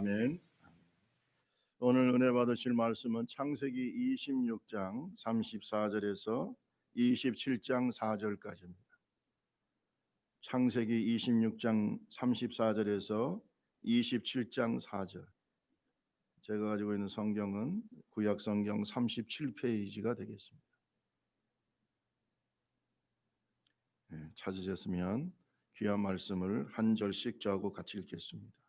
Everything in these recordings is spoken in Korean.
아멘. 오늘 은혜 받으실 말씀은 창세기 26장 34절에서 27장 4절까지입니다. 창세기 26장 34절에서 27장 4절. 제가 가지고 있는 성경은 구약 성경 37페이지가 되겠습니다. 찾으셨으면 귀한 말씀을 한 절씩 저하고 같이 읽겠습니다.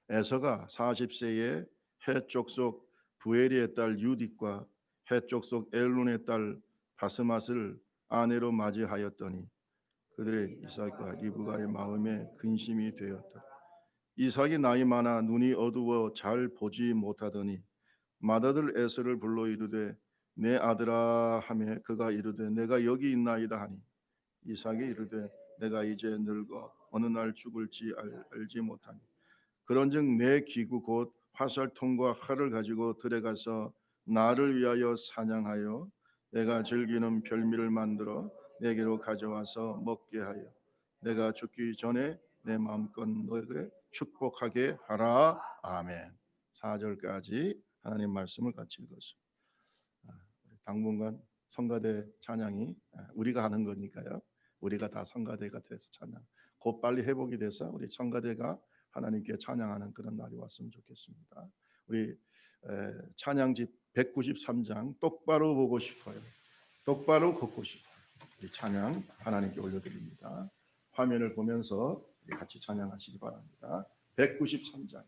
에서가 40세에 헷 족속 부에리의 딸 유딕과 헷 족속 엘론의 딸 바스맛을 아내로 맞이하였더니 그들의 이삭과 리브가의 마음에 근심이 되었다. 이삭이 나이 많아 눈이 어두워 잘 보지 못하더니 맏아들 에서를 불러 이르되 내 아들아 하매 그가 이르되 내가 여기 있나이다 하니 이삭이 이르되 내가 이제 늙어 어느 날 죽을지 알지 못하니 그런즉 내 기구 곧 화살통과 활을 가지고 들에 가서 나를 위하여 사냥하여 내가 즐기는 별미를 만들어 내게로 가져와서 먹게 하여 내가 죽기 전에 내 마음껏 너에게 축복하게 하라. 아멘. 4절까지 하나님 말씀을 같이 읽었습니다. 당분간 성가대 찬양이 우리가 하는 거니까요. 우리가 다 성가대가 돼서 찬양 곧 빨리 회복이 돼서 우리 성가대가 하나님께 찬양하는 그런 날이 왔으면 좋겠습니다. 우리 찬양집 193장 똑바로 보고 싶어요. 똑바로 걷고 싶어요. 우리 찬양 하나님께 올려드립니다. 화면을 보면서 같이 찬양하시기 바랍니다. 193장.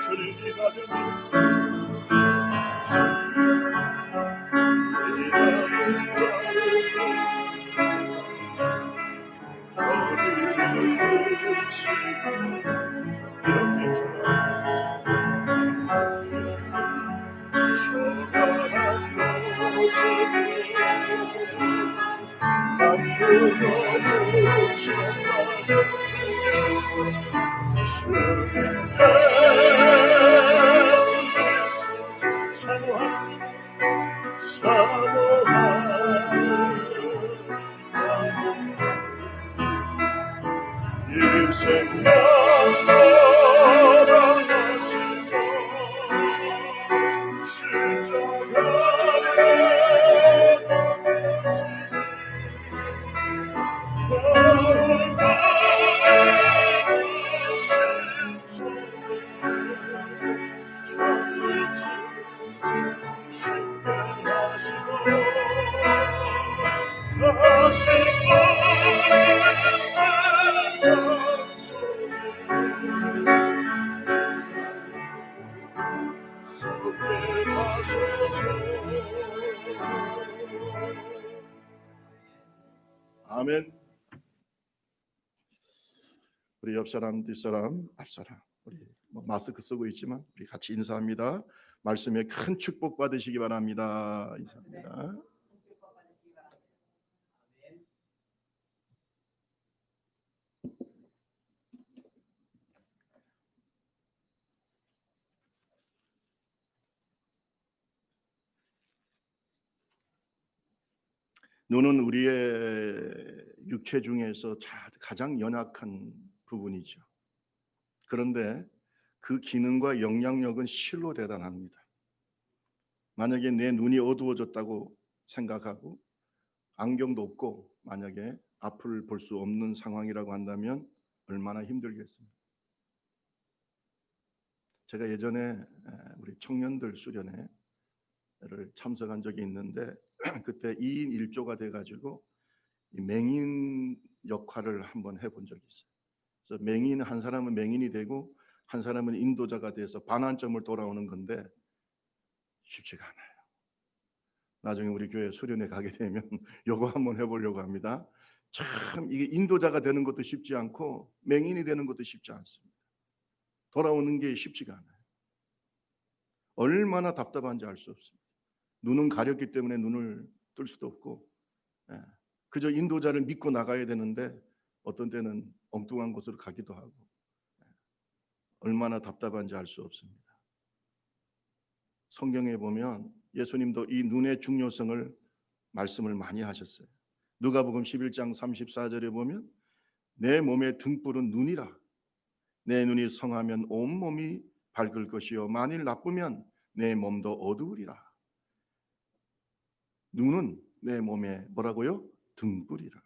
주님이 낮은 이렇게 초라한 모습으로 만들어 놓잖아요. 주님께 사모하는 이 생명 돌아가시고 십자가에 아멘. 우리 옆 사람, 뒷 사람, 앞 사람, 우리 마스크 쓰고 있지만 우리 같이 인사합니다. 말씀에 큰 축복 받으시기 바랍니다. 인사합니다. 눈은 우리의 육체 중에서 가장 연약한 부분이죠. 그런데 그 기능과 영향력은 실로 대단합니다. 만약에 내 눈이 어두워졌다고 생각하고 안경도 없고 만약에 앞을 볼 수 없는 상황이라고 한다면 얼마나 힘들겠습니까? 제가 예전에 우리 청년들 수련회를 참석한 적이 있는데 그때 2인 1조가 돼가지고 맹인 역할을 한번 해본 적이 있어요. 그래서 맹인 한 사람은 맹인이 되고 한 사람은 인도자가 돼서 반환점을 돌아오는 건데 쉽지가 않아요. 나중에 우리 교회 수련회 가게 되면 요거 한번 해보려고 합니다. 참 이게 인도자가 되는 것도 쉽지 않고 맹인이 되는 것도 쉽지 않습니다. 돌아오는 게 쉽지가 않아요. 얼마나 답답한지 알 수 없습니다. 눈은 가렸기 때문에 눈을 뜰 수도 없고 그저 인도자를 믿고 나가야 되는데 어떤 때는 엉뚱한 곳으로 가기도 하고 얼마나 답답한지 알 수 없습니다. 성경에 보면 예수님도 이 눈의 중요성을 말씀을 많이 하셨어요. 누가복음 11장 34절에 보면 내 몸의 등불은 눈이라. 내 눈이 성하면 온몸이 밝을 것이요 만일 나쁘면 내 몸도 어두우리라. 눈은 내 몸에 뭐라고요? 등불이라.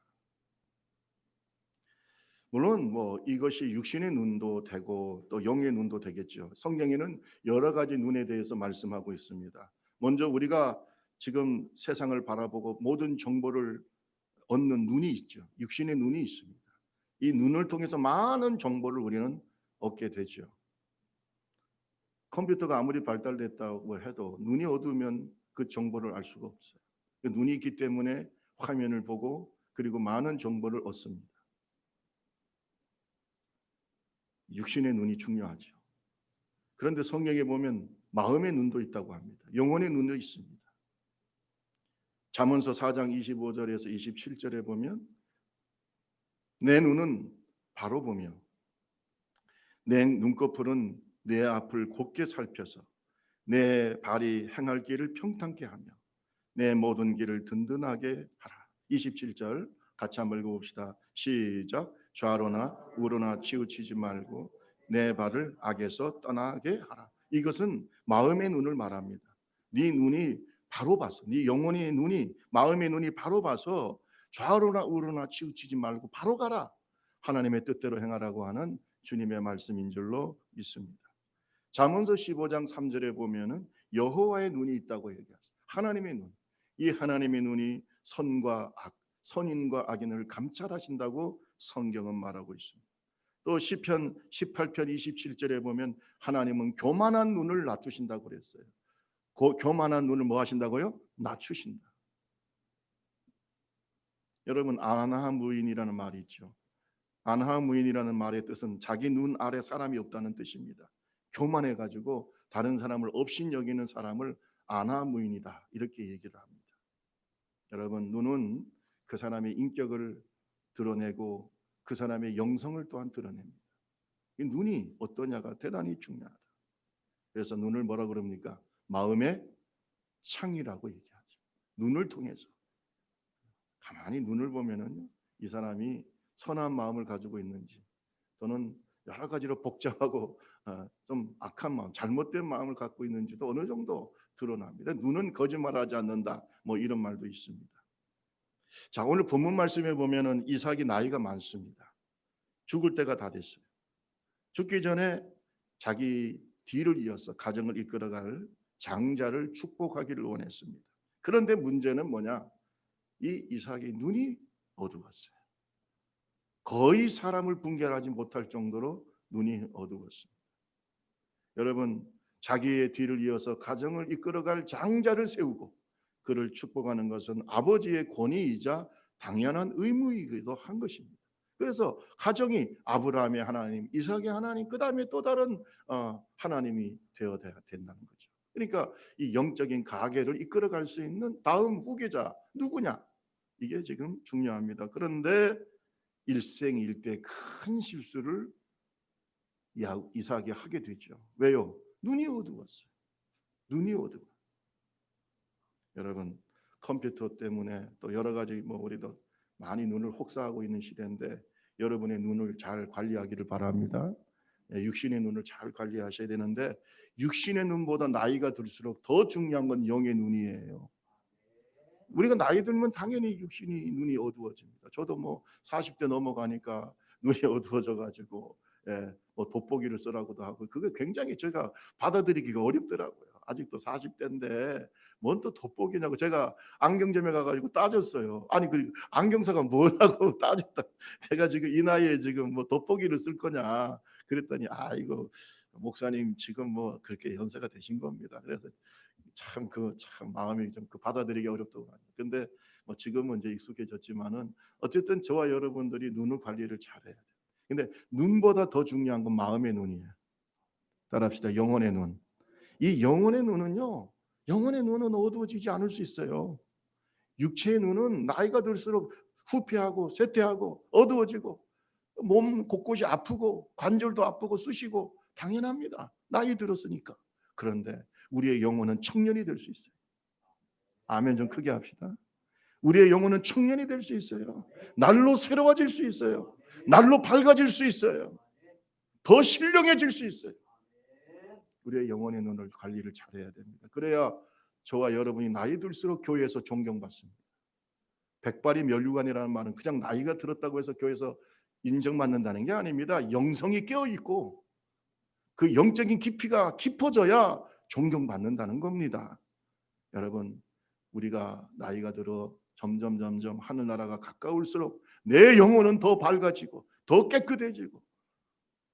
물론 이것이 육신의 눈도 되고 또 영의 눈도 되겠죠. 성경에는 여러 가지 눈에 대해서 말씀하고 있습니다. 먼저 우리가 지금 세상을 바라보고 모든 정보를 얻는 눈이 있죠. 육신의 눈이 있습니다. 이 눈을 통해서 많은 정보를 우리는 얻게 되죠. 컴퓨터가 아무리 발달됐다고 해도 눈이 어두우면 그 정보를 알 수가 없어요. 눈이 있기 때문에 화면을 보고 그리고 많은 정보를 얻습니다. 육신의 눈이 중요하죠. 그런데 성경에 보면 마음의 눈도 있다고 합니다. 영혼의 눈도 있습니다. 잠언서 4장 25절에서 27절에 보면 내 눈은 바로 보며 내 눈꺼풀은 내 앞을 곧게 살펴서 내 발이 행할 길을 평탄케 하며 내 모든 길을 든든하게 하라. 27절 같이 한번 읽어봅시다. 시작. 좌로나 우로나 치우치지 말고 내 발을 악에서 떠나게 하라. 이것은 마음의 눈을 말합니다. 네 눈이 바로 봐서, 네 영혼의 눈이, 마음의 눈이 바로 봐서 좌로나 우로나 치우치지 말고 바로 가라. 하나님의 뜻대로 행하라고 하는 주님의 말씀인 줄로 믿습니다. 잠언서 15장 3절에 보면은 여호와의 눈이 있다고 얘기하죠. 하나님의 눈. 이 하나님의 눈이 선과 악, 선인과 악인을 감찰하신다고 성경은 말하고 있습니다. 또 시편 18편 27절에 보면 하나님은 교만한 눈을 낮추신다고 그랬어요. 교만한 눈을 뭐 하신다고요? 낮추신다. 여러분, 안하무인이라는 말이 있죠. 안하무인이라는 말의 뜻은 자기 눈 아래 사람이 없다는 뜻입니다. 교만해 가지고 다른 사람을 업신여기는 사람을 안하무인이다 이렇게 얘기를 합니다. 여러분, 눈은 그 사람의 인격을 드러내고 그 사람의 영성을 또한 드러냅니다. 이 눈이 어떠냐가 대단히 중요하다. 그래서 눈을 뭐라 그럽니까? 마음의 창이라고 얘기하죠. 눈을 통해서 가만히 눈을 보면은 이 사람이 선한 마음을 가지고 있는지 또는 여러 가지로 복잡하고 좀 악한 마음, 잘못된 마음을 갖고 있는지도 어느 정도 드러납니다. 눈은 거짓말하지 않는다. 뭐 이런 말도 있습니다. 자, 오늘 본문 말씀에 보면은 이삭이 나이가 많습니다. 죽을 때가 다 됐어요. 죽기 전에 자기 뒤를 이어서 가정을 이끌어갈 장자를 축복하기를 원했습니다. 그런데 문제는 뭐냐? 이 이삭의 눈이 어두웠어요. 거의 사람을 분별하지 못할 정도로 눈이 어두웠습니다. 여러분, 자기의 뒤를 이어서 가정을 이끌어갈 장자를 세우고 그를 축복하는 것은 아버지의 권위이자 당연한 의무이기도 한 것입니다. 그래서 가정이 아브라함의 하나님, 이삭의 하나님, 그 다음에 또 다른 하나님이 되어야 된다는 거죠. 그러니까 이 영적인 가계를 이끌어갈 수 있는 다음 후계자 누구냐? 이게 지금 중요합니다. 그런데 일생일대 큰 실수를 이삭이 하게 되죠. 왜요? 눈이 어두웠어요. 눈이 어두워. 여러분, 컴퓨터 때문에 또 여러 가지 우리도 많이 눈을 혹사하고 있는 시대인데 여러분의 눈을 잘 관리하기를 바랍니다. 육신의 눈을 잘 관리하셔야 되는데 육신의 눈보다 나이가 들수록 더 중요한 건 영의 눈이에요. 우리가 나이 들면 당연히 육신이 눈이 어두워집니다. 저도 40대 넘어가니까 눈이 어두워져 가지고 돋보기를 쓰라고도 하고 그게 굉장히 제가 받아들이기가 어렵더라고요. 아직도 40대인데 뭔 또 돋보기냐고 제가 안경점에 가가지고 따졌어요. 아니 그 안경사가 뭐라고 따졌다. 내가 지금 이 나이에 지금 돋보기를 쓸 거냐 그랬더니 이거 목사님 지금 그렇게 연세가 되신 겁니다. 그래서 참 마음이 좀 받아들이기 어렵더라고요. 근데 지금은 이제 익숙해졌지만은 어쨌든 저와 여러분들이 눈을 관리를 잘해야 돼요. 근데 눈보다 더 중요한 건 마음의 눈이에요. 따라합시다. 영혼의 눈. 이 영혼의 눈은요. 영혼의 눈은 어두워지지 않을 수 있어요. 육체의 눈은 나이가 들수록 후퇴하고 쇠퇴하고 어두워지고 몸 곳곳이 아프고 관절도 아프고 쑤시고 당연합니다. 나이 들었으니까. 그런데 우리의 영혼은 청년이 될 수 있어요. 아멘 좀 크게 합시다. 우리의 영혼은 청년이 될 수 있어요. 날로 새로워질 수 있어요. 날로 밝아질 수 있어요. 더 신령해질 수 있어요. 우리의 영혼의 눈을 관리를 잘해야 됩니다. 그래야 저와 여러분이 나이 들수록 교회에서 존경받습니다. 백발이 면류관이라는 말은 그냥 나이가 들었다고 해서 교회에서 인정받는다는 게 아닙니다. 영성이 깨어있고 그 영적인 깊이가 깊어져야 존경받는다는 겁니다. 여러분, 우리가 나이가 들어 점점 하늘나라가 가까울수록 내 영혼은 더 밝아지고 더 깨끗해지고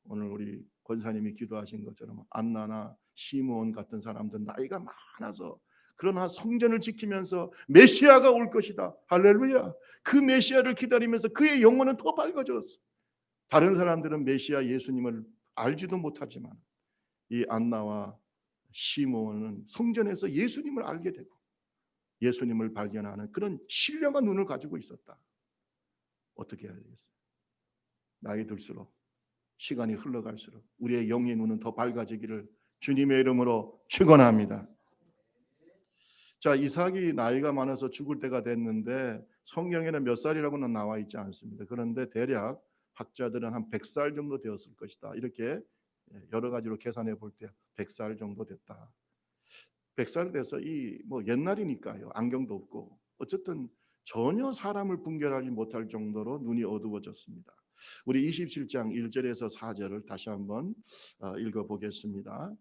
오늘 우리 권사님이 기도하신 것처럼 안나나 시므온 같은 사람들 나이가 많아서 그러나 성전을 지키면서 메시아가 올 것이다. 할렐루야. 그 메시아를 기다리면서 그의 영혼은 더 밝아졌어. 다른 사람들은 메시아 예수님을 알지도 못하지만 이 안나와 시므온은 성전에서 예수님을 알게 되고 예수님을 발견하는 그런 신령한 눈을 가지고 있었다. 어떻게 해야 되겠어요? 나이 들수록 시간이 흘러갈수록 우리의 영의 눈은 더 밝아지기를 주님의 이름으로 축원합니다. 자, 이삭이 나이가 많아서 죽을 때가 됐는데 성경에는 몇 살이라고는 나와 있지 않습니다. 그런데 대략 학자들은 한 100살 정도 되었을 것이다. 이렇게 여러 가지로 계산해 볼 때 100살 정도 됐다. 100살 돼서 옛날이니까요. 안경도 없고 어쨌든 전혀 사람을 분별하지 못할 정도로 눈이 어두워졌습니다. 우리 27장 1절에서 4절을 다시 한번 읽어보겠습니다.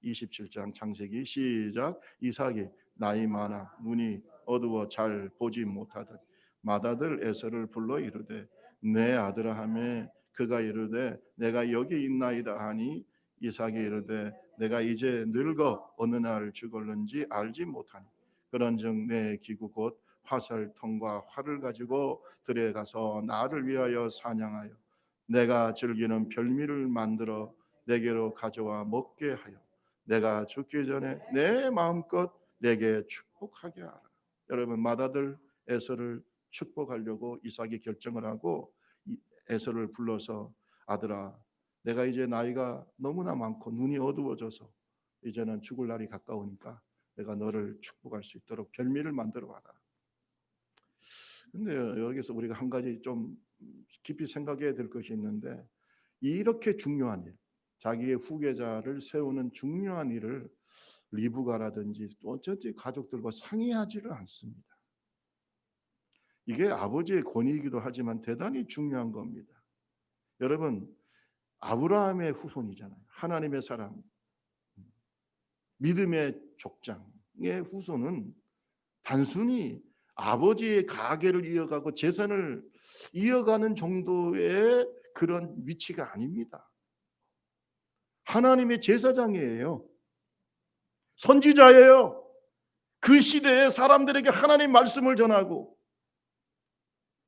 27장 창세기 시작. 이삭이 나이 많아 눈이 어두워 잘 보지 못하던 맏아들 에서를 불러 이르되 내 아들아 하매 그가 이르되 내가 여기 있나이다 하니 이삭이 이르되 내가 이제 늙어 어느 날 죽을는지 알지 못하니 그런즉 내 기구 곧 화살통과 활을 가지고 들에 가서 나를 위하여 사냥하여 내가 즐기는 별미를 만들어 내게로 가져와 먹게 하여 내가 죽기 전에 내 마음껏 내게 축복하게 하라. 여러분 맏아들 에서를 축복하려고 이삭이 결정을 하고 에서를 불러서 아들아 내가 이제 나이가 너무나 많고 눈이 어두워져서 이제는 죽을 날이 가까우니까 내가 너를 축복할 수 있도록 별미를 만들어 와라. 근데 여기서 우리가 한 가지 좀 깊이 생각해야 될 것이 있는데 이렇게 중요한 일, 자기의 후계자를 세우는 중요한 일을 리브가라든지 어쩐지 가족들과 상의하지를 않습니다. 이게 아버지의 권위이기도 하지만 대단히 중요한 겁니다. 여러분 아브라함의 후손이잖아요. 하나님의 사람, 믿음의 족장의 후손은 단순히 아버지의 가계를 이어가고 재산을 이어가는 정도의 그런 위치가 아닙니다. 하나님의 제사장이에요. 선지자예요. 그 시대에 사람들에게 하나님 말씀을 전하고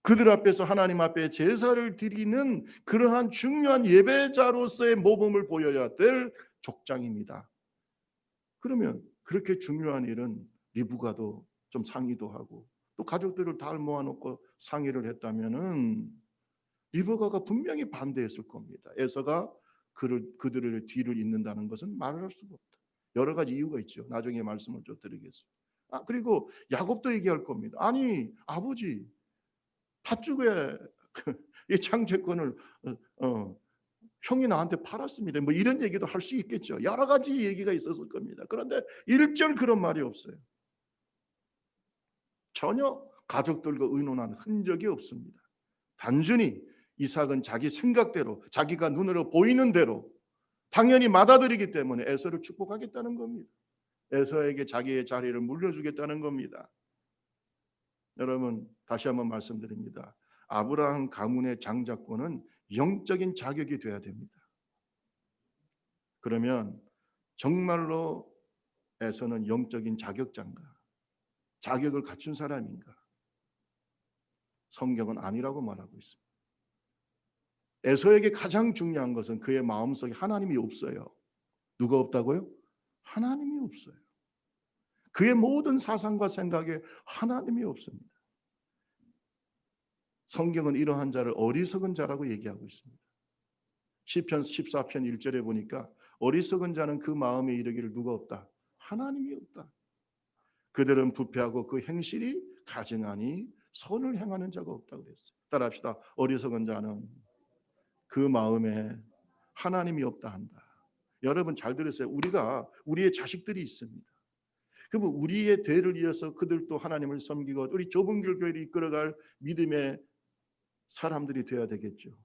그들 앞에서 하나님 앞에 제사를 드리는 그러한 중요한 예배자로서의 모범을 보여야 될 족장입니다. 그러면 그렇게 중요한 일은 리브가도 좀 상의도 하고 또 가족들을 다 모아놓고 상의를 했다면은 리브가가 분명히 반대했을 겁니다. 에서가 그들의 뒤를 잇는다는 것은 말할 수가 없다. 여러 가지 이유가 있죠. 나중에 말씀을 좀 드리겠습니다. 그리고 야곱도 얘기할 겁니다. 아니 아버지 팥죽에 이 창제권을 형이 나한테 팔았습니다. 뭐 이런 얘기도 할 수 있겠죠. 여러 가지 얘기가 있었을 겁니다. 그런데 일절 그런 말이 없어요. 전혀 가족들과 의논한 흔적이 없습니다. 단순히 이삭은 자기 생각대로 자기가 눈으로 보이는 대로 당연히 맏아들이기 때문에 에서를 축복하겠다는 겁니다. 에서에게 자기의 자리를 물려주겠다는 겁니다. 여러분 다시 한번 말씀드립니다. 아브라함 가문의 장자권은 영적인 자격이 돼야 됩니다. 그러면 정말로 에서는 영적인 자격자인가? 자격을 갖춘 사람인가? 성경은 아니라고 말하고 있습니다. 에서에게 가장 중요한 것은 그의 마음속에 하나님이 없어요. 누가 없다고요? 하나님이 없어요. 그의 모든 사상과 생각에 하나님이 없습니다. 성경은 이러한 자를 어리석은 자라고 얘기하고 있습니다. 시편 14편 1절에 보니까 어리석은 자는 그 마음에 이르기를 누가 없다? 하나님이 없다. 그들은 부패하고 그 행실이 가증하니 선을 행하는 자가 없다고 그랬어요. 따라합시다. 어리석은 자는 그 마음에 하나님이 없다 한다. 여러분 잘 들으세요. 우리의 자식들이 있습니다. 그러면 우리의 대를 이어서 그들도 하나님을 섬기고 우리 좁은 길 교회를 이끌어갈 믿음의 사람들이 되어야 되겠죠.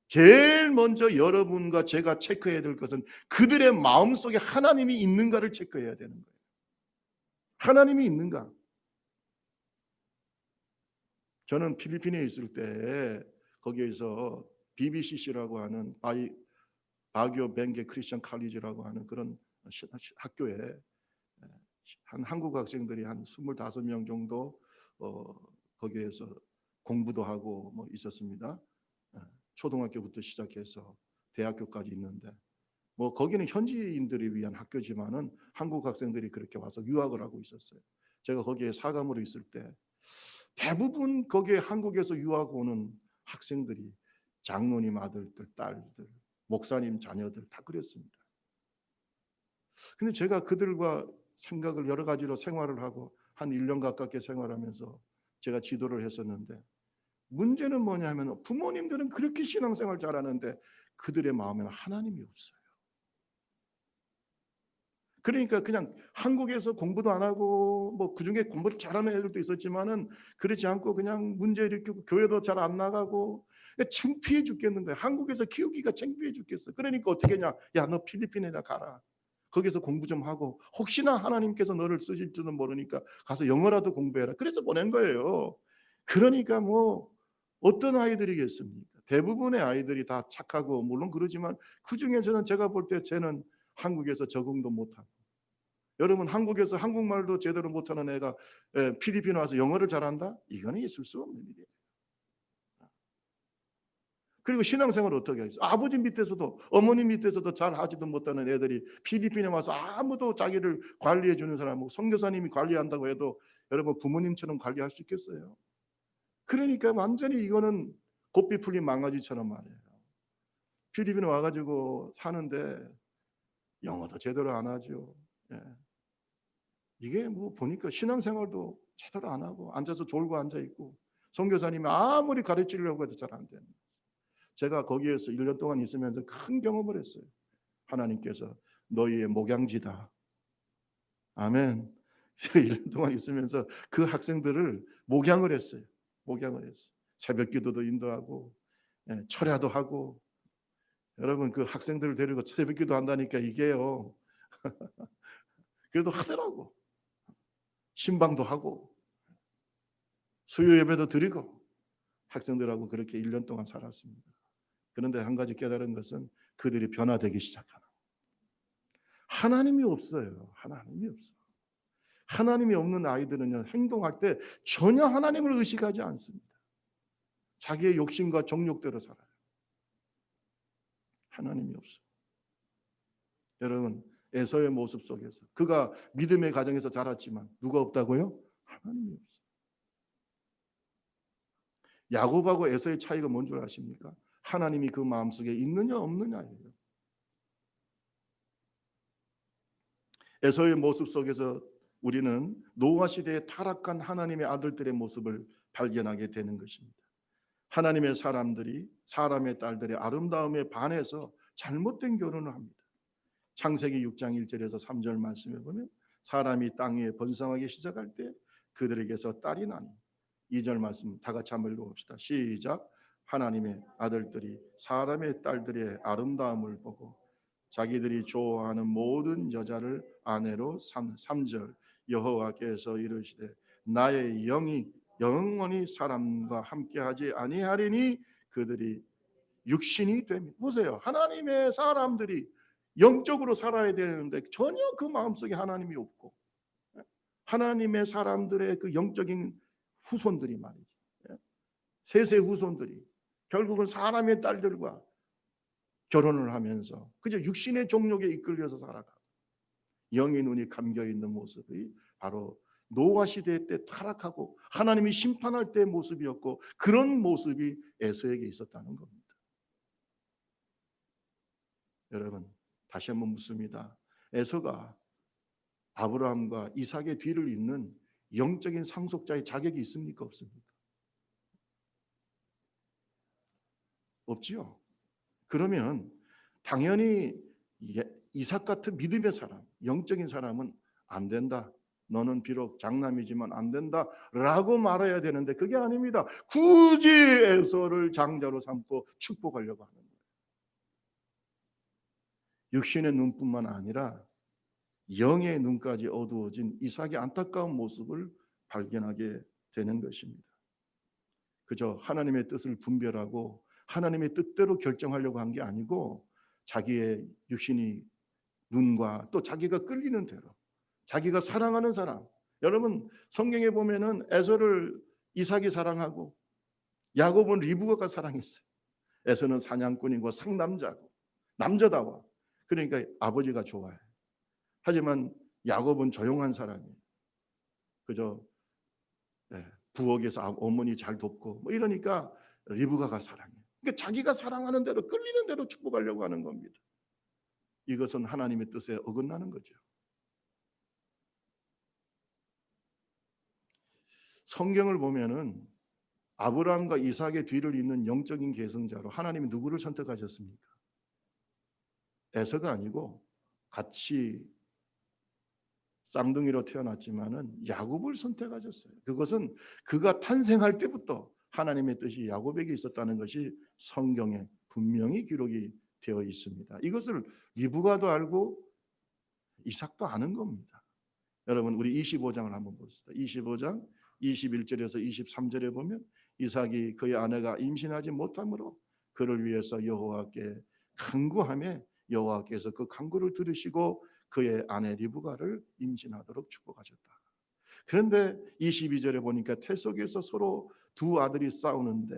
제일 먼저 여러분과 제가 체크해야 될 것은 그들의 마음속에 하나님이 있는가를 체크해야 되는 거예요. 하나님이 있는가? 저는 필리핀에 있을 때 거기에서 BBCC라고 하는 바교 벵게 크리스천 칼리지라고 하는 그런 학교에 한 한국 학생들이 한 25명 정도 거기에서 공부도 하고 뭐 있었습니다. 초등학교부터 시작해서 대학교까지 있는데 뭐 거기는 현지인들을 위한 학교지만은 한국 학생들이 그렇게 와서 유학을 하고 있었어요. 제가 거기에 사감으로 있을 때 대부분 거기에 한국에서 유학 오는 학생들이 장로님 아들들, 딸들, 목사님 자녀들 다 그랬습니다. 근데 제가 그들과 생각을 여러 가지로 생활을 하고 한 1년 가깝게 생활하면서 제가 지도를 했었는데 문제는 뭐냐 하면 부모님들은 그렇게 신앙생활 잘하는데 그들의 마음에는 하나님이 없어요. 그러니까 그냥 한국에서 공부도 안 하고 뭐 그중에 공부를 잘하는 애들도 있었지만은 그렇지 않고 그냥 문제 일으키고 교회도 잘 안 나가고 창피해 죽겠는 거야. 한국에서 키우기가 창피해 죽겠어. 그러니까 어떻게 했냐? 야, 너 필리핀에나 가라. 거기서 공부 좀 하고 혹시나 하나님께서 너를 쓰실 줄은 모르니까 가서 영어라도 공부해라. 그래서 보낸 거예요. 그러니까 뭐 어떤 아이들이겠습니까? 대부분의 아이들이 다 착하고 물론 그러지만 그중에서는 제가 볼 때 쟤는 한국에서 적응도 못하고, 여러분 한국에서 한국말도 제대로 못하는 애가 필리핀에 와서 영어를 잘한다? 이거는 있을 수 없는 일이에요. 그리고 신앙생활을 어떻게 하겠어요? 아버지 밑에서도 어머니 밑에서도 잘 하지도 못하는 애들이 필리핀에 와서 아무도 자기를 관리해 주는 사람, 선교사님이 관리한다고 해도 여러분 부모님처럼 관리할 수 있겠어요? 그러니까 완전히 이거는 고삐 풀린 망가지처럼 말이에요. 필리핀에 와가지고 사는데 영어도 제대로 안 하죠. 예. 이게 뭐 보니까 신앙생활도 제대로 안 하고 앉아서 졸고 앉아 있고 선교사님이 아무리 가르치려고 해도 잘 안 되는. 제가 거기에서 1년 동안 있으면서 큰 경험을 했어요. 하나님께서 너희의 목양지다. 아멘. 1년 동안 있으면서 그 학생들을 목양을 했어요. 목양을 했어요. 새벽 기도도 인도하고 철야도 하고. 여러분 그 학생들을 데리고 새벽 기도 한다니까 이게요. 그래도 하더라고. 신방도 하고 수요 예배도 드리고 학생들하고 그렇게 1년 동안 살았습니다. 그런데 한 가지 깨달은 것은 그들이 변화되기 시작하는. 하나님이 없어요. 하나님이 없어. 하나님이 없는 아이들은요, 행동할 때 전혀 하나님을 의식하지 않습니다. 자기의 욕심과 정욕대로 살아요. 하나님이 없어. 여러분, 에서의 모습 속에서 그가 믿음의 가정에서 자랐지만 누가 없다고요? 하나님이 없어. 야곱하고 에서의 차이가 뭔 줄 아십니까? 하나님이 그 마음속에 있느냐 없느냐예요. 에서의 모습 속에서 우리는 노아 시대에 타락한 하나님의 아들들의 모습을 발견하게 되는 것입니다. 하나님의 사람들이 사람의 딸들의 아름다움에 반해서 잘못된 결혼을 합니다. 창세기 6장 1절에서 3절 말씀에 보면 사람이 땅 위에 번성하기 시작할 때 그들에게서 딸이 나니, 2절 말씀 다 같이 한번 읽어봅시다. 시작. 하나님의 아들들이 사람의 딸들의 아름다움을 보고 자기들이 좋아하는 모든 여자를 아내로 3절 여호와께서 이르시되 나의 영이 영원히 사람과 함께하지 아니하리니 그들이 육신이 됩니다. 보세요. 하나님의 사람들이 영적으로 살아야 되는데 전혀 그 마음속에 하나님이 없고, 하나님의 사람들의 그 영적인 후손들이 말이죠. 세세 후손들이 결국은 사람의 딸들과 결혼을 하면서 그저 육신의 정욕에 이끌려서 살아가 영의 눈이 감겨 있는 모습이 바로 노아 시대 때 타락하고 하나님이 심판할 때의 모습이었고, 그런 모습이 에서에게 있었다는 겁니다. 여러분 다시 한번 묻습니다. 에서가 아브라함과 이삭의 뒤를 잇는 영적인 상속자의 자격이 있습니까? 없습니까? 없지요. 그러면 당연히 이삭 같은 믿음의 사람, 영적인 사람은 안 된다. 너는 비록 장남이지만 안 된다라고 말해야 되는데 그게 아닙니다. 굳이 에서를 장자로 삼고 축복하려고 하는 거예요. 육신의 눈뿐만 아니라 영의 눈까지 어두워진 이삭의 안타까운 모습을 발견하게 되는 것입니다. 그저 하나님의 뜻을 분별하고 하나님의 뜻대로 결정하려고 한 게 아니고 자기의 육신이 눈과 또 자기가 끌리는 대로 자기가 사랑하는 사람. 여러분 성경에 보면은 에서를 이삭이 사랑하고 야곱은 리브가가 사랑했어요. 에서는 사냥꾼이고 상남자고 남자다워. 그러니까 아버지가 좋아해. 하지만 야곱은 조용한 사람이에요. 그저 부엌에서 어머니 잘 돕고 뭐 이러니까 리브가가 사랑해. 그러니까 자기가 사랑하는 대로 끌리는 대로 축복하려고 하는 겁니다. 이것은 하나님의 뜻에 어긋나는 거죠. 성경을 보면은 아브라함과 이삭의 뒤를 잇는 영적인 계승자로 하나님이 누구를 선택하셨습니까? 에서가 아니고 같이 쌍둥이로 태어났지만은 야곱을 선택하셨어요. 그것은 그가 탄생할 때부터 하나님의 뜻이 야곱에게 있었다는 것이 성경에 분명히 기록이 되어 있습니다. 이것을 리브가도 알고 이삭도 아는 겁니다. 여러분 우리 25장을 한번 봅시다. 25장 21절에서 23절에 보면 이삭이 그의 아내가 임신하지 못하므로 그를 위해서 여호와께 간구하며 여호와께서 그 간구를 들으시고 그의 아내 리브가를 임신하도록 축복하셨다. 그런데 22절에 보니까 태 속에서 서로 두 아들이 싸우는데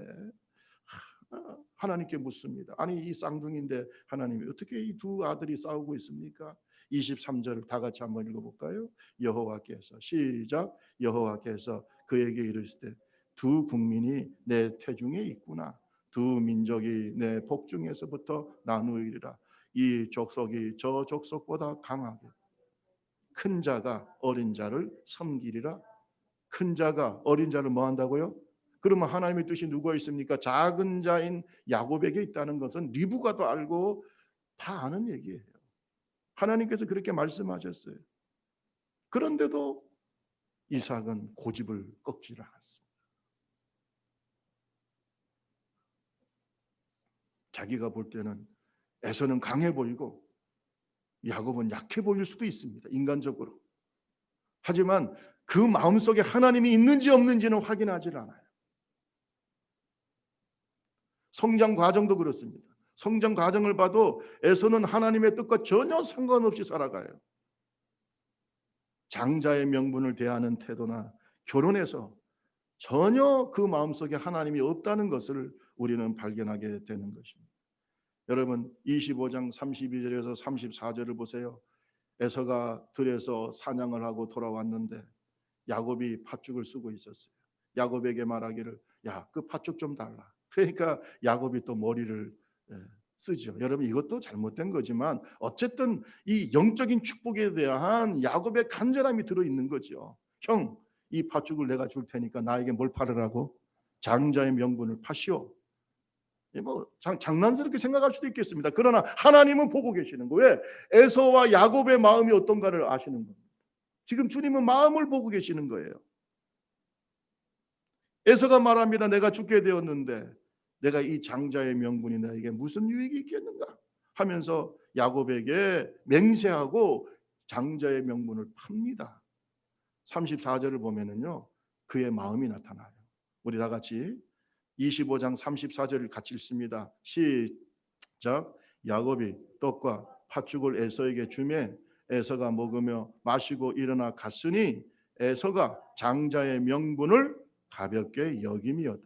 하나님께 묻습니다. 아니 이 쌍둥이인데 하나님이 어떻게 이 두 아들이 싸우고 있습니까? 23절을 다 같이 한번 읽어볼까요? 여호와께서 시작. 여호와께서 그에게 이르시되 두 국민이 내 태중에 있구나. 두 민족이 내 복중에서부터 나누리라. 이 족속이 저 족속보다 강하게 큰 자가 어린 자를 섬기리라. 큰 자가 어린 자를 뭐 한다고요? 그러면 하나님의 뜻이 누구에 있습니까? 작은 자인 야곱에게 있다는 것은 리브가도 알고 다 아는 얘기예요. 하나님께서 그렇게 말씀하셨어요. 그런데도 이삭은 고집을 꺾지를 않았습니다. 자기가 볼 때는 에서는 강해 보이고 야곱은 약해 보일 수도 있습니다. 인간적으로. 하지만 그 마음속에 하나님이 있는지 없는지는 확인하지 않아요. 성장 과정도 그렇습니다. 성장 과정을 봐도 에서는 하나님의 뜻과 전혀 상관없이 살아가요. 장자의 명분을 대하는 태도나 결혼에서 전혀 그 마음속에 하나님이 없다는 것을 우리는 발견하게 되는 것입니다. 여러분 25장 32절에서 34절을 보세요. 에서가 들에서 사냥을 하고 돌아왔는데 야곱이 팥죽을 쓰고 있었어요. 야곱에게 말하기를 야, 그 팥죽 좀 달라. 그러니까 야곱이 또 머리를 쓰죠. 여러분 이것도 잘못된 거지만 어쨌든 이 영적인 축복에 대한 야곱의 간절함이 들어있는 거죠. 형, 이 팥죽을 내가 줄 테니까 나에게 뭘 팔으라고? 장자의 명분을 파시오. 뭐 장난스럽게 생각할 수도 있겠습니다. 그러나 하나님은 보고 계시는 거예요. 에서와 야곱의 마음이 어떤가를 아시는 겁니다. 지금 주님은 마음을 보고 계시는 거예요. 에서가 말합니다. 내가 죽게 되었는데 내가 이 장자의 명분이 나에게 무슨 유익이 있겠는가 하면서 야곱에게 맹세하고 장자의 명분을 팝니다. 34절을 보면은요 그의 마음이 나타나요. 우리 다 같이 25장 34절을 같이 읽습니다. 시작. 야곱이 떡과 팥죽을 에서에게 주매 에서가 먹으며 마시고 일어나 갔으니 에서가 장자의 명분을 가볍게 여김이었다.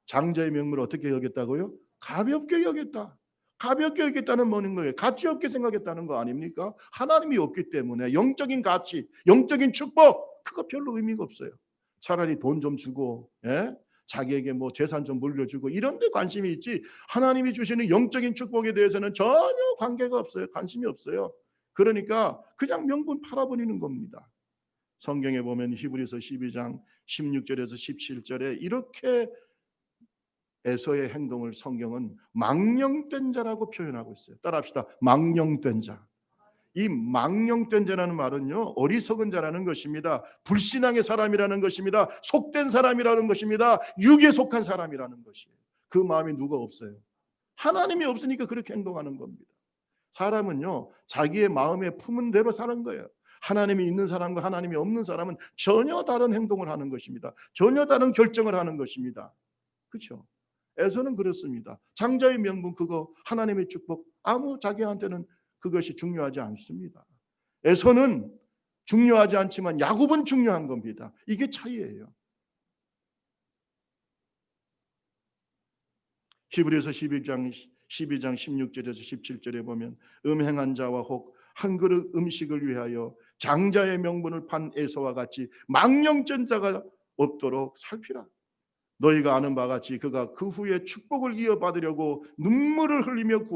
장자의 명분을 어떻게 여겼다고요? 가볍게 여겼다. 가볍게 여겼다는 뭐는 거예요? 가치 없게 생각했다는 거 아닙니까? 하나님이 없기 때문에 영적인 가치, 영적인 축복 그거 별로 의미가 없어요. 차라리 돈 좀 주고 자기에게 뭐 재산 좀 물려주고 이런 데 관심이 있지 하나님이 주시는 영적인 축복에 대해서는 전혀 관계가 없어요. 관심이 없어요. 그러니까 그냥 명분 팔아버리는 겁니다. 성경에 보면 히브리서 12장 16절에서 17절에 이렇게 에서의 행동을 성경은 망령된 자라고 표현하고 있어요. 따라합시다. 망령된 자. 이 망령된 자라는 말은요 어리석은 자라는 것입니다. 불신앙의 사람이라는 것입니다. 속된 사람이라는 것입니다. 육에 속한 사람이라는 것이에요. 그 마음이 누가 없어요? 하나님이 없으니까 그렇게 행동하는 겁니다. 사람은요 자기의 마음에 품은 대로 사는 거예요. 하나님이 있는 사람과 하나님이 없는 사람은 전혀 다른 행동을 하는 것입니다. 전혀 다른 결정을 하는 것입니다. 그렇죠? 에서는 그렇습니다. 장자의 명분 그거 하나님의 축복 아무 자기한테는 그것이 중요하지 않습니다. 에서는 중요하지 않지만 야곱은 중요한 겁니다. 이게 차이예요. 히브리서 12장 16절에서 17절에 보면 음행한 자와 혹 한 그릇 음식을 위하여 장자의 명분을 판 에서와 같이 망령된 자가 없도록 살피라. 너희가 아는 바와 같이 그가 그 후에 축복을 이어받으려고 눈물을 흘리며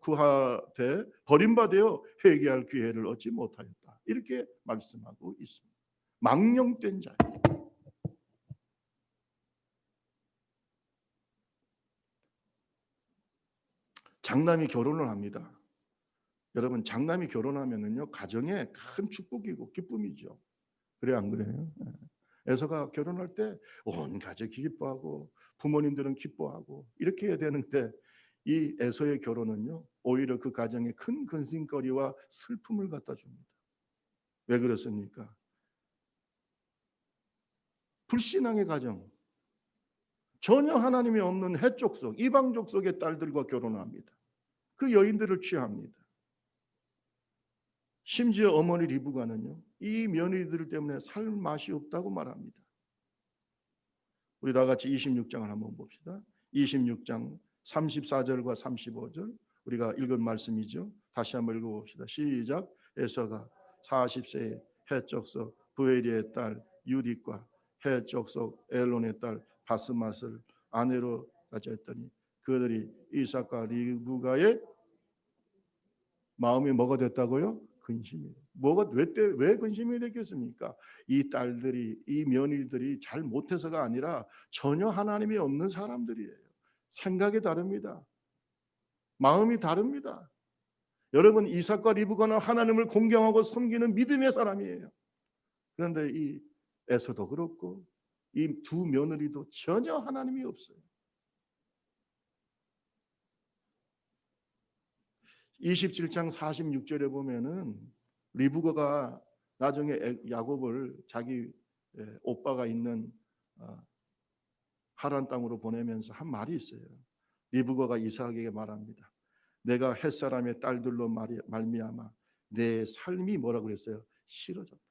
구하되 버림받아 회개할 기회를 얻지 못하였다. 이렇게 말씀하고 있습니다. 망령된 자. 장남이 결혼을 합니다. 여러분 장남이 결혼하면은요 가정에 큰 축복이고 기쁨이죠. 그래 안 그래요? 에서가 결혼할 때 온 가족이 기뻐하고 부모님들은 기뻐하고 이렇게 해야 되는데 이 에서의 결혼은요, 오히려 그 가정에 큰 근심거리와 슬픔을 갖다 줍니다. 왜 그렇습니까? 불신앙의 가정, 전혀 하나님이 없는 해족속, 이방 족속의 딸들과 결혼합니다. 그 여인들을 취합니다. 심지어 어머니 리브가는요, 이 며느리들 때문에 살 맛이 없다고 말합니다. 우리 다 같이 26장을 한번 봅시다. 26장 34절과 35절 우리가 읽은 말씀이죠. 다시 한번 읽어봅시다. 시작. 에서가 40세에 해족속 부에리의 딸 유딧과 해족속 엘론의 딸 바스맛을 아내로 가졌더니 그들이 이삭과 리브가의 마음이 뭐가 됐다고요? 근심이. 왜 근심이 됐겠습니까? 이 딸들이, 이 며느리들이 잘 못해서가 아니라 전혀 하나님이 없는 사람들이에요. 생각이 다릅니다. 마음이 다릅니다. 여러분, 이삭과 리브가는 하나님을 공경하고 섬기는 믿음의 사람이에요. 그런데 이 에서도 그렇고 이 두 며느리도 전혀 하나님이 없어요. 27장 46절에 보면은 리브가가 나중에 야곱을 자기 오빠가 있는 하란 땅으로 보내면서 한 말이 있어요. 리브가가 이삭에게 말합니다. 내가 햇사람의 딸들로 말미암아 내 삶이 뭐라고 그랬어요? 싫어졌다.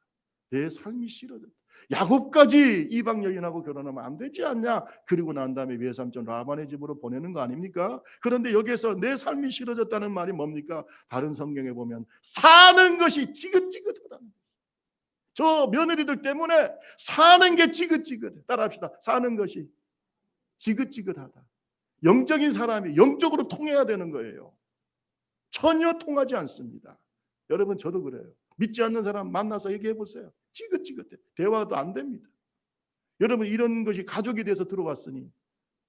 내 삶이 싫어졌다. 야곱까지 이방 여인하고 결혼하면 안 되지 않냐? 그리고 난 다음에 외삼촌 라반의 집으로 보내는 거 아닙니까? 그런데 여기에서 내 삶이 싫어졌다는 말이 뭡니까? 다른 성경에 보면 사는 것이 지긋지긋하다. 저 며느리들 때문에 사는 게 지긋지긋해. 따라합시다. 사는 것이 지긋지긋하다. 영적인 사람이 영적으로 통해야 되는 거예요. 전혀 통하지 않습니다. 여러분, 저도 그래요. 믿지 않는 사람 만나서 얘기해 보세요. 지긋지긋해. 대화도 안 됩니다. 여러분, 이런 것이 가족이 돼서 들어왔으니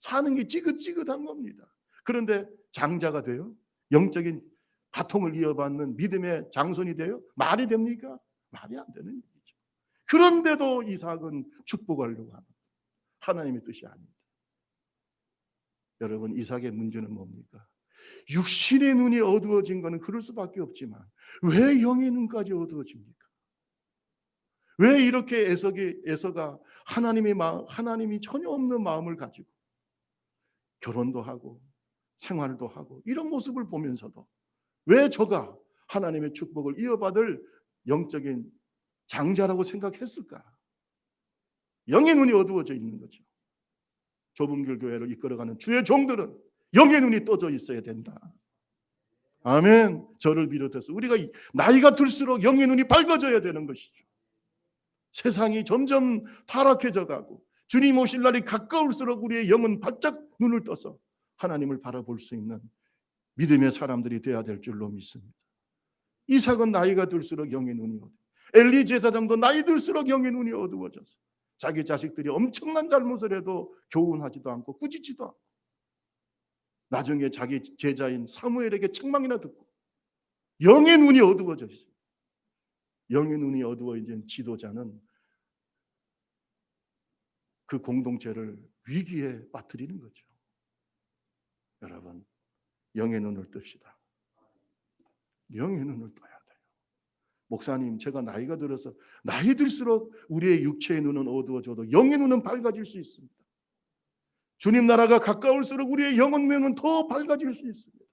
사는 게 지긋지긋한 겁니다. 그런데 장자가 돼요? 영적인 바통을 이어받는 믿음의 장손이 돼요? 말이 됩니까? 말이 안 되는 얘기죠. 그런데도 이삭은 축복하려고 하는 하나님의 뜻이 아닙니다. 여러분, 이삭의 문제는 뭡니까? 육신의 눈이 어두워진 것은 그럴 수밖에 없지만 왜 영의 눈까지 어두워집니까? 왜 이렇게 에서가 하나님이 전혀 없는 마음을 가지고 결혼도 하고 생활도 하고 이런 모습을 보면서도 왜 저가 하나님의 축복을 이어받을 영적인 장자라고 생각했을까? 영의 눈이 어두워져 있는 거죠. 좁은 길 교회를 이끌어가는 주의 종들은 영의 눈이 떠져 있어야 된다. 아멘. 저를 비롯해서 우리가 나이가 들수록 영의 눈이 밝아져야 되는 것이죠. 세상이 점점 타락해져 가고 주님 오실 날이 가까울수록 우리의 영은 바짝 눈을 떠서 하나님을 바라볼 수 있는 믿음의 사람들이 되어야 될 줄로 믿습니다. 이삭은 나이가 들수록 영의 눈이 어두워. 엘리 제사장도 나이 들수록 영의 눈이 어두워져서 자기 자식들이 엄청난 잘못을 해도 교훈하지도 않고 꾸짖지도 않고 나중에 자기 제자인 사무엘에게 책망이나 듣고 영의 눈이 어두워져 있어요. 영의 눈이 어두워진 지도자는 그 공동체를 위기에 빠뜨리는 거죠. 여러분, 영의 눈을 뜹시다. 영의 눈을 떠야 돼요. 목사님, 제가 나이가 들어서 나이 들수록 우리의 육체의 눈은 어두워져도 영의 눈은 밝아질 수 있습니다. 주님 나라가 가까울수록 우리의 영혼 눈은 더 밝아질 수 있습니다.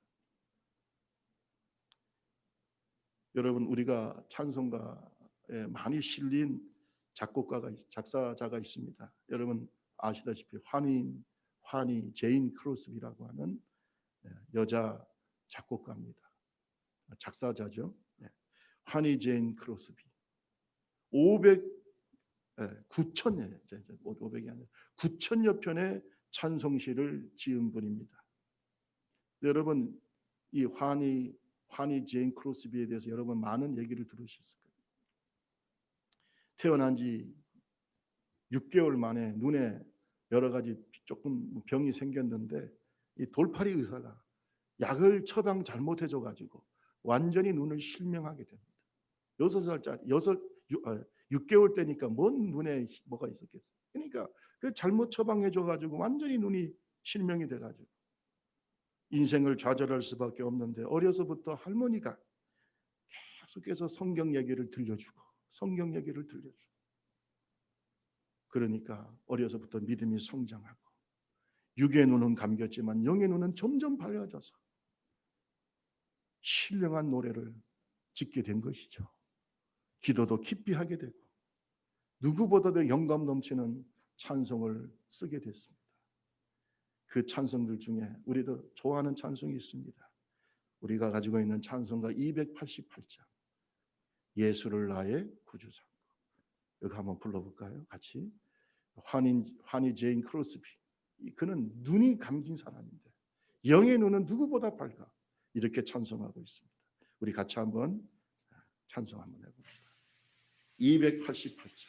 여러분, 우리가 찬송가에 많이 실린 작사자가 있습니다. 여러분 아시다시피 환희 제인 크로스비라고 하는 여자 작곡가입니다. 작사자죠. 환희 제인 크로스비. 500이 아니라 9천여 편의 찬송시를 지은 분입니다. 여러분, 이 환희 제인 크로스비에 대해서 여러분 많은 얘기를 들으셨을 거예요. 태어난 지 6개월 만에 눈에 여러 가지 조금 병이 생겼는데 이 돌팔이 의사가 약을 처방 잘못해줘 가지고 완전히 눈을 실명하게 됩니다. 6개월 때니까 뭔 눈에 뭐가 있었겠어요. 그러니까 그 잘못 처방해줘 가지고 완전히 눈이 실명이 돼 가지고 인생을 좌절할 수밖에 없는데 어려서부터 할머니가 계속해서 성경 얘기를 들려주고 성경 얘기를 들려주고 그러니까 어려서부터 믿음이 성장하고 육의 눈은 감겼지만 영의 눈은 점점 밝아져서 신령한 노래를 짓게 된 것이죠. 기도도 깊이 하게 되고 누구보다도 영감 넘치는 찬송을 쓰게 됐습니다. 그 찬송들 중에 우리도 좋아하는 찬송이 있습니다. 우리가 가지고 있는 찬송가 288장 예수를 나의 구주 삼고 여기 한번 불러볼까요? 같이. 환희 제인 크로스비, 그는 눈이 감긴 사람인데 영의 눈은 누구보다 밝아 이렇게 찬송하고 있습니다. 우리 같이 한번 찬송 한번 해봅시다. 288장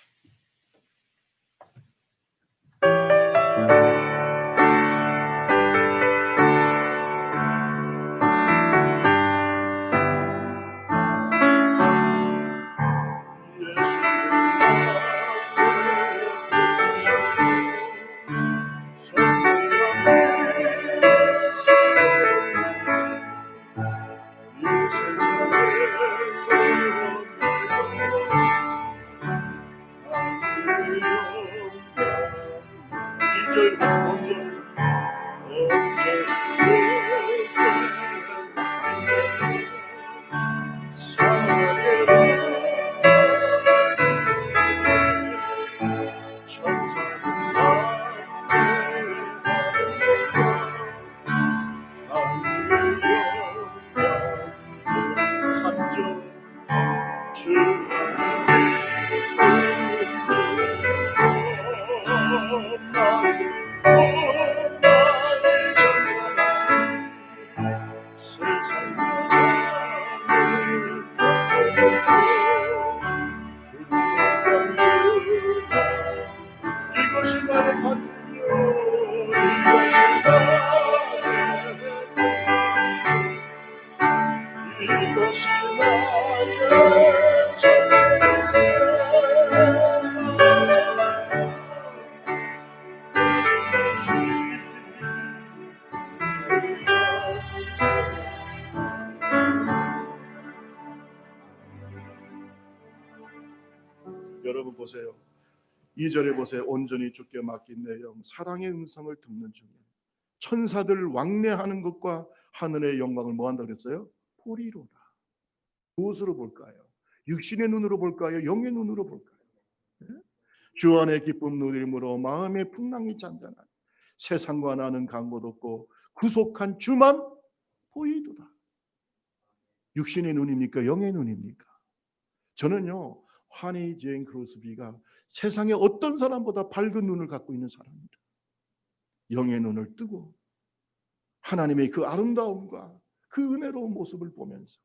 이것이 나의 간증이요 이것이 나의 전체일세 여러분 보세요. 2절에 보세요. 온전히 주께 맡긴 내 영 사랑의 음성을 듣는 중에 천사들 왕래하는 것과 하늘의 영광을 뭐 한다고 그랬어요? 보리로라. 무엇으로 볼까요? 육신의 눈으로 볼까요? 영의 눈으로 볼까요? 네? 주 안의 기쁨 누림으로 마음의 풍랑이 잔잔한 세상과 나는 간곳 없고 구속한 주만 보이도다. 육신의 눈입니까? 영의 눈입니까? 저는요 환희 제인 크로스비가 세상에 어떤 사람보다 밝은 눈을 갖고 있는 사람입니다. 영의 눈을 뜨고 하나님의 그 아름다움과 그 은혜로운 모습을 보면서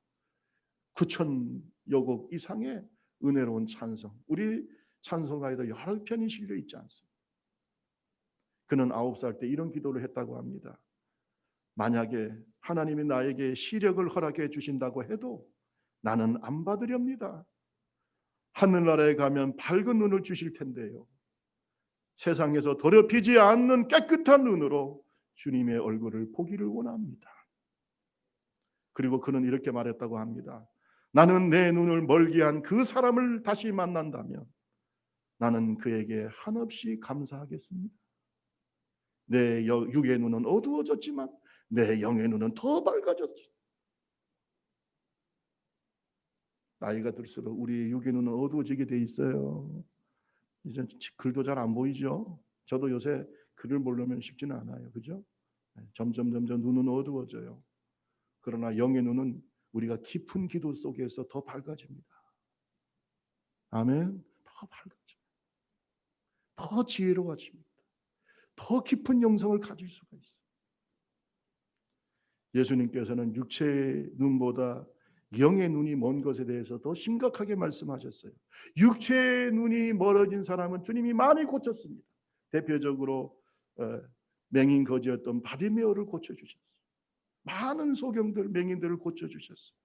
9,000여 곡 이상의 은혜로운 찬송, 우리 찬송가에도 여러 편이 실려 있지 않습니까? 그는 9살 때 이런 기도를 했다고 합니다. 만약에 하나님이 나에게 시력을 허락해 주신다고 해도 나는 안 받으렵니다. 하늘나라에 가면 밝은 눈을 주실 텐데요. 세상에서 더럽히지 않는 깨끗한 눈으로 주님의 얼굴을 보기를 원합니다. 그리고 그는 이렇게 말했다고 합니다. 나는 내 눈을 멀게 한 그 사람을 다시 만난다면 나는 그에게 한없이 감사하겠습니다. 내 육의 눈은 어두워졌지만 내 영의 눈은 더 밝아졌지. 나이가 들수록 우리 육의 눈은 어두워지게 돼 있어요. 이제 글도 잘 안 보이죠. 저도 요새 글을 보려면 쉽지는 않아요. 그죠? 점점 눈은 어두워져요. 그러나 영의 눈은 우리가 깊은 기도 속에서 더 밝아집니다. 아멘. 더 밝아집니다. 더 지혜로워집니다. 더 깊은 영성을 가질 수가 있어요. 예수님께서는 육체의 눈보다 영의 눈이 먼 것에 대해서 더 심각하게 말씀하셨어요. 육체의 눈이 멀어진 사람은 주님이 많이 고쳤습니다. 대표적으로 맹인 거지였던 바디메오를 고쳐주셨어요. 많은 소경들, 맹인들을 고쳐주셨어요.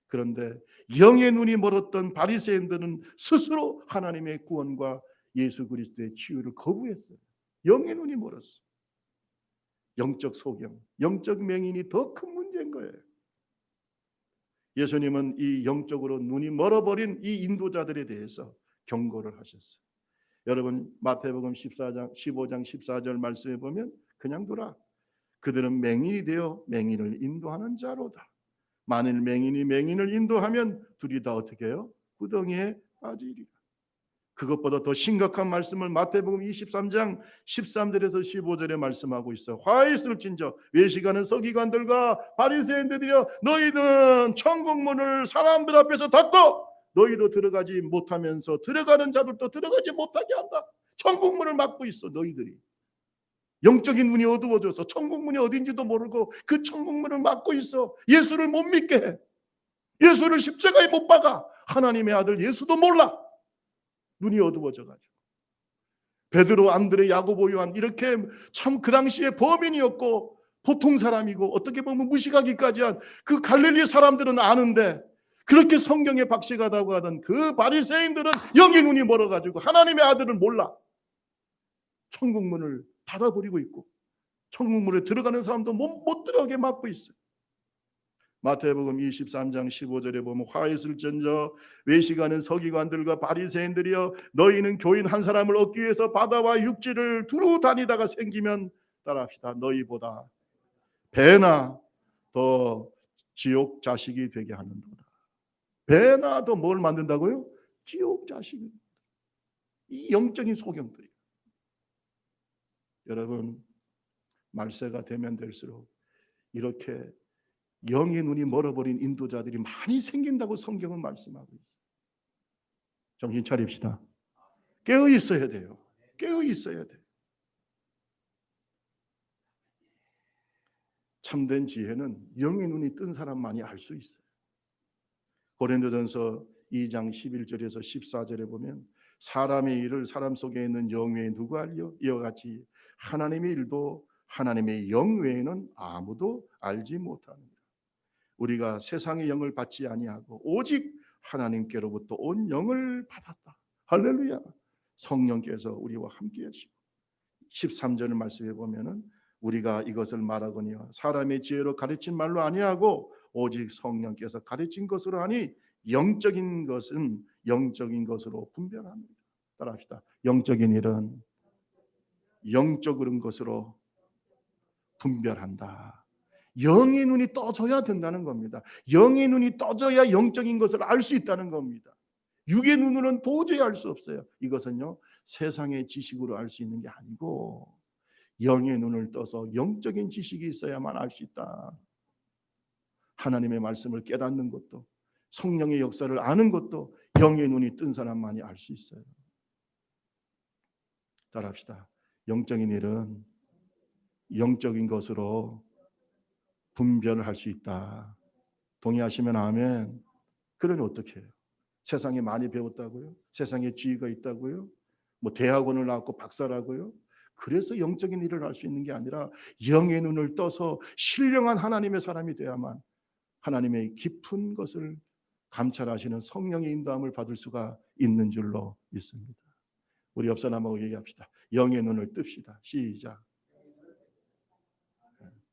그런데 영의 눈이 멀었던 바리새인들은 스스로 하나님의 구원과 예수 그리스도의 치유를 거부했어요. 영의 눈이 멀었어요. 영적 소경, 영적 맹인이 더 큰 문제인 거예요. 예수님은 이 영적으로 눈이 멀어버린 이 인도자들에 대해서 경고를 하셨어요. 여러분 마태복음 15장 14절 말씀에 보면 그냥 두라. 그들은 맹인이 되어 맹인을 인도하는 자로다. 만일 맹인이 맹인을 인도하면 둘이 다 어떻게 해요? 구덩이에 빠지리라. 그것보다 더 심각한 말씀을 마태복음 23장 13절에서 15절에 말씀하고 있어. 화 있을진저 외식하는 서기관들과 바리새인들이여 너희는 천국 문을 사람들 앞에서 닫고 너희도 들어가지 못하면서 들어가는 자들도 들어가지 못하게 한다. 천국 문을 막고 있어. 너희들이 영적인 눈이 어두워져서 천국 문이 어딘지도 모르고 그 천국 문을 막고 있어. 예수를 못 믿게 해. 예수를 십자가에 못 박아. 하나님의 아들 예수도 몰라. 눈이 어두워져가지고 베드로, 안드레, 야고보, 요한 이렇게 참 그 당시에 범인이었고 보통 사람이고 어떻게 보면 무식하기까지 한 그 갈릴리 사람들은 아는데 그렇게 성경에 박식하다고 하던 그 바리새인들은 영의 눈이 멀어가지고 하나님의 아들을 몰라. 천국문을 닫아버리고 있고 천국문에 들어가는 사람도 못 들어가게 막고 있어요. 마태복음 23장 15절에 보면 화 있을전저 외식하는 서기관들과 바리새인들이여 너희는 교인 한 사람을 얻기 위해서 바다와 육지를 두루 다니다가 생기면 따라합시다. 너희보다 배나 더 지옥 자식이 되게 하는도다. 배나 더 뭘 만든다고요? 지옥 자식이. 이 영적인 소경들이에요. 여러분 말세가 되면 될수록 이렇게 영의 눈이 멀어버린 인도자들이 많이 생긴다고 성경은 말씀하고 있어요. 정신 차립시다. 깨어 있어야 돼요. 깨어 있어야 돼요. 참된 지혜는 영의 눈이 뜬 사람만이 알 수 있어요. 고린도전서 2장 11절에서 14절에 보면 사람의 일을 사람 속에 있는 영 외에 누가 알려? 이와 같이 하나님의 일도 하나님의 영 외에는 아무도 알지 못합니다. 우리가 세상의 영을 받지 아니하고 오직 하나님께로부터 온 영을 받았다. 할렐루야. 성령께서 우리와 함께 하시고 13절 말씀해 보면은 우리가 이것을 말하거니와 사람의 지혜로 가르친 말로 아니하고 오직 성령께서 가르친 것으로 하니 영적인 것은 영적인 것으로 분별합니다. 따라합시다. 영적인 일은 영적인 것으로 분별한다. 영의 눈이 떠져야 된다는 겁니다. 영의 눈이 떠져야 영적인 것을 알 수 있다는 겁니다. 육의 눈으로는 도저히 알 수 없어요. 이것은요 세상의 지식으로 알 수 있는 게 아니고 영의 눈을 떠서 영적인 지식이 있어야만 알 수 있다. 하나님의 말씀을 깨닫는 것도 성령의 역사를 아는 것도 영의 눈이 뜬 사람만이 알 수 있어요. 따라합시다. 영적인 일은 영적인 것으로 분별을 할 수 있다. 동의하시면 아멘. 그러니 어떻게 해요? 세상에 많이 배웠다고요? 세상에 지위가 있다고요? 뭐 대학원을 나왔고 박사라고요? 그래서 영적인 일을 할 수 있는 게 아니라 영의 눈을 떠서 신령한 하나님의 사람이 돼야만 하나님의 깊은 것을 감찰하시는 성령의 인도함을 받을 수가 있는 줄로 믿습니다. 우리 옆 사람하고 얘기합시다. 영의 눈을 뜹시다. 시작.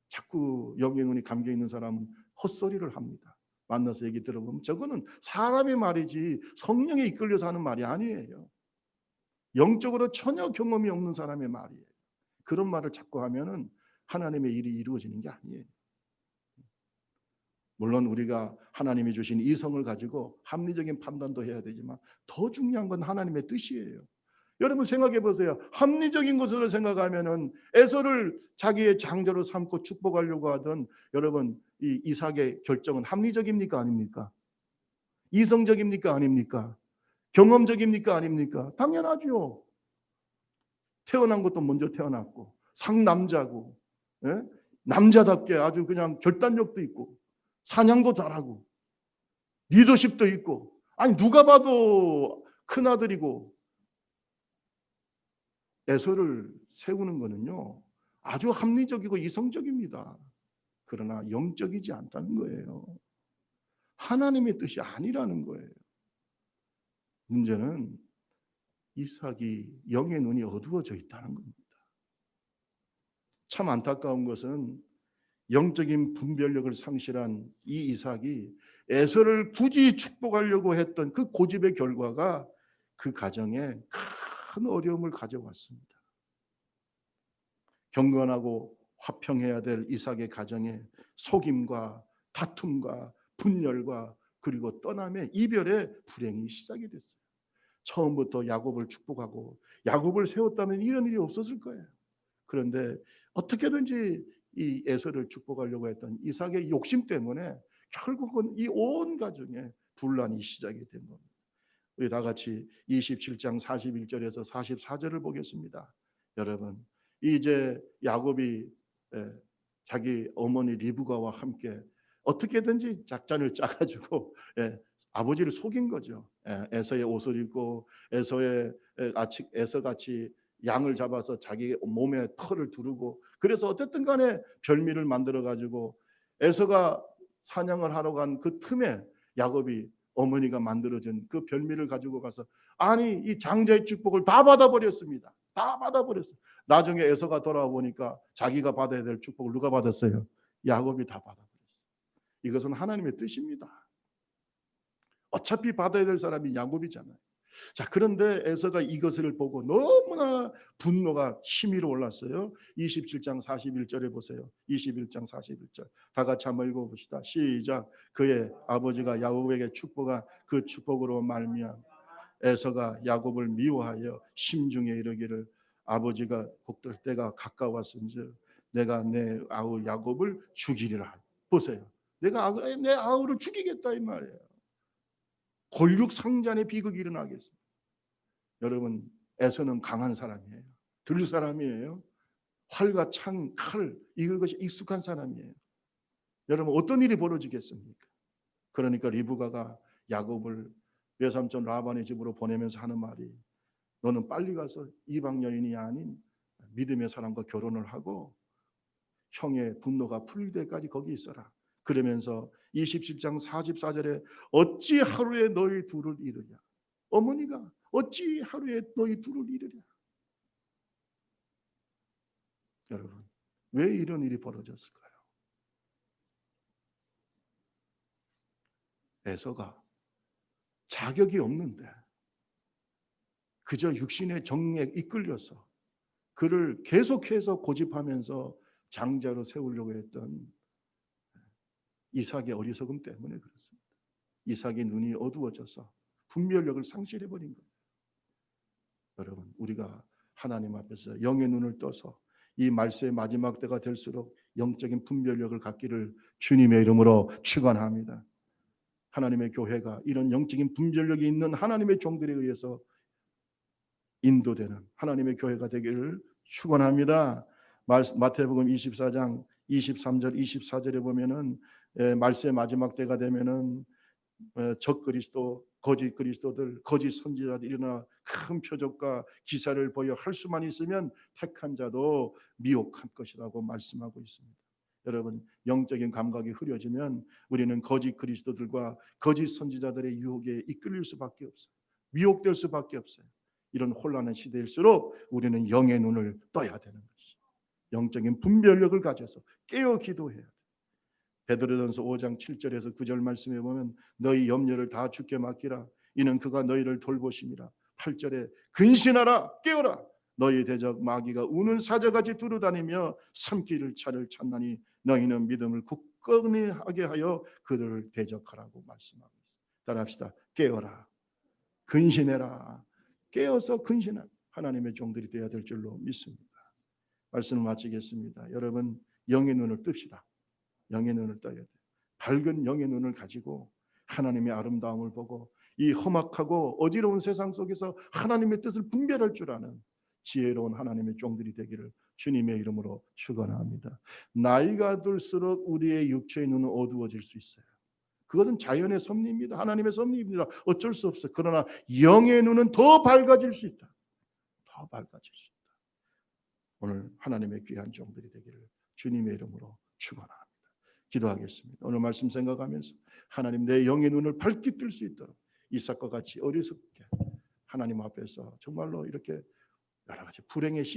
자꾸 영의 눈이 감겨 있는 사람은 헛소리를 합니다. 만나서 얘기 들어보면 저거는 사람의 말이지 성령에 이끌려서 하는 말이 아니에요. 영적으로 전혀 경험이 없는 사람의 말이에요. 그런 말을 자꾸 하면은 하나님의 일이 이루어지는 게 아니에요. 물론 우리가 하나님이 주신 이성을 가지고 합리적인 판단도 해야 되지만 더 중요한 건 하나님의 뜻이에요. 여러분 생각해 보세요. 합리적인 것으로 생각하면은 에서를 자기의 장자로 삼고 축복하려고 하던 여러분 이 이삭의 결정은 합리적입니까 아닙니까? 이성적입니까 아닙니까? 경험적입니까 아닙니까? 당연하죠. 태어난 것도 먼저 태어났고 상남자고 예? 남자답게 아주 그냥 결단력도 있고 사냥도 잘하고 리더십도 있고 아니 누가 봐도 큰아들이고 에서를 세우는 거는요 아주 합리적이고 이성적입니다. 그러나 영적이지 않다는 거예요. 하나님의 뜻이 아니라는 거예요. 문제는 이삭이 영의 눈이 어두워져 있다는 겁니다. 참 안타까운 것은 영적인 분별력을 상실한 이 이삭이 에서를 굳이 축복하려고 했던 그 고집의 결과가 그 가정에 큰 어려움을 가져왔습니다. 경건하고 화평해야 될 이삭의 가정에 속임과 다툼과 분열과 그리고 떠남의 이별의 불행이 시작이 됐어요. 처음부터 야곱을 축복하고 야곱을 세웠다면 이런 일이 없었을 거예요. 그런데 어떻게든지 이 에서를 축복하려고 했던 이삭의 욕심 때문에 결국은 이 온 가정에 분란이 시작이 된 겁니다. 우리 다 같이 27장 41절에서 44절을 보겠습니다. 여러분, 이제 야곱이 자기 어머니 리브가와 함께 어떻게든지 작전을 짜가지고 아버지를 속인 거죠. 에서의 옷을 입고 에서 같이 양을 잡아서 자기 몸에 털을 두르고, 그래서 어쨌든 간에 별미를 만들어 가지고 에서가 사냥을 하러 간 그 틈에 야곱이 어머니가 만들어준 그 별미를 가지고 가서 아니 이 장자의 축복을 다 받아버렸습니다. 다 받아버렸어요. 나중에 에서가 돌아와 보니까 자기가 받아야 될 축복을 누가 받았어요? 야곱이 다 받아버렸어요. 이것은 하나님의 뜻입니다. 어차피 받아야 될 사람이 야곱이잖아요. 자, 그런데 에서가 이것을 보고 너무나 분노가 치밀어 올랐어요. 27장 41절에 보세요. 21장 41절 다 같이 한번 읽어봅시다. 시작. 그의 아버지가 야곱에게 축복한 그 축복으로 말미암아 에서가 야곱을 미워하여 심중에 이르기를 아버지가 복될 때가 가까웠은즉 내가 내 아우 야곱을 죽이리라. 보세요. 내가 내 아우를 죽이겠다 이 말이에요. 골육상잔의 비극이 일어나겠습니다. 여러분, 에서는 강한 사람이에요. 들 사람이에요. 활과 창, 칼 이걸 것이 익숙한 사람이에요. 여러분, 어떤 일이 벌어지겠습니까? 그러니까 리브가가 야곱을 외삼촌 라반의 집으로 보내면서 하는 말이 너는 빨리 가서 이방 여인이 아닌 믿음의 사람과 결혼을 하고 형의 분노가 풀릴 때까지 거기 있어라. 그러면서 27장 44절에 어찌 하루에 너희 둘을 이루냐. 어머니가 어찌 하루에 너희 둘을 이루냐. 여러분, 왜 이런 일이 벌어졌을까요? 에서가 자격이 없는데 그저 육신의 정에 이끌려서 그를 계속해서 고집하면서 장자로 세우려고 했던 이삭의 어리석음 때문에 그렇습니다. 이삭의 눈이 어두워져서 분별력을 상실해버린 거예요. 여러분, 우리가 하나님 앞에서 영의 눈을 떠서 이 말세의 마지막 때가 될수록 영적인 분별력을 갖기를 주님의 이름으로 축원합니다. 하나님의 교회가 이런 영적인 분별력이 있는 하나님의 종들에 의해서 인도되는 하나님의 교회가 되기를 축원합니다. 마태복음 24장 23절 24절에 보면은 말세의 마지막 때가 되면은 적 그리스도, 거짓 그리스도들, 거짓 선지자들이 일어나 큰 표적과 기사를 보여 할 수만 있으면 택한 자도 미혹할 것이라고 말씀하고 있습니다. 여러분, 영적인 감각이 흐려지면 우리는 거짓 그리스도들과 거짓 선지자들의 유혹에 이끌릴 수밖에 없어요. 미혹될 수밖에 없어요. 이런 혼란한 시대일수록 우리는 영의 눈을 떠야 되는 것이, 영적인 분별력을 가져서 깨어 기도해야 돼요. 베드로전서 5장 7절에서 9절 말씀해 보면 너희 염려를 다 주께 맡기라 이는 그가 너희를 돌보심이라. 8절에 근신하라 깨어라 너희 대적 마귀가 우는 사자같이 두루다니며 삼키를 차를 찾나니 너희는 믿음을 굳건히 하게 하여 그들을 대적하라고 말씀하고 있습니다. 따라합시다. 깨어라, 근신해라. 깨어서 근신한 하나님의 종들이 되어야 될 줄로 믿습니다. 말씀을 마치겠습니다. 여러분, 영의 눈을 뜹시다. 영의 눈을 떠야 돼요. 밝은 영의 눈을 가지고 하나님의 아름다움을 보고 이 험악하고 어지러운 세상 속에서 하나님의 뜻을 분별할 줄 아는 지혜로운 하나님의 종들이 되기를 주님의 이름으로 축원합니다. 나이가 들수록 우리의 육체의 눈은 어두워질 수 있어요. 그것은 자연의 섭리입니다. 하나님의 섭리입니다. 어쩔 수 없어요. 그러나 영의 눈은 더 밝아질 수 있다. 더 밝아질 수 있다. 오늘 하나님의 귀한 종들이 되기를 주님의 이름으로 축원합니다. 기도하겠습니다. 오늘 말씀 생각하면서 하나님 내 영의 눈을 밝게 뜰 수 있도록 이삭과 같이 어리석게 하나님 앞에서 정말로 이렇게 여러 가지 불행의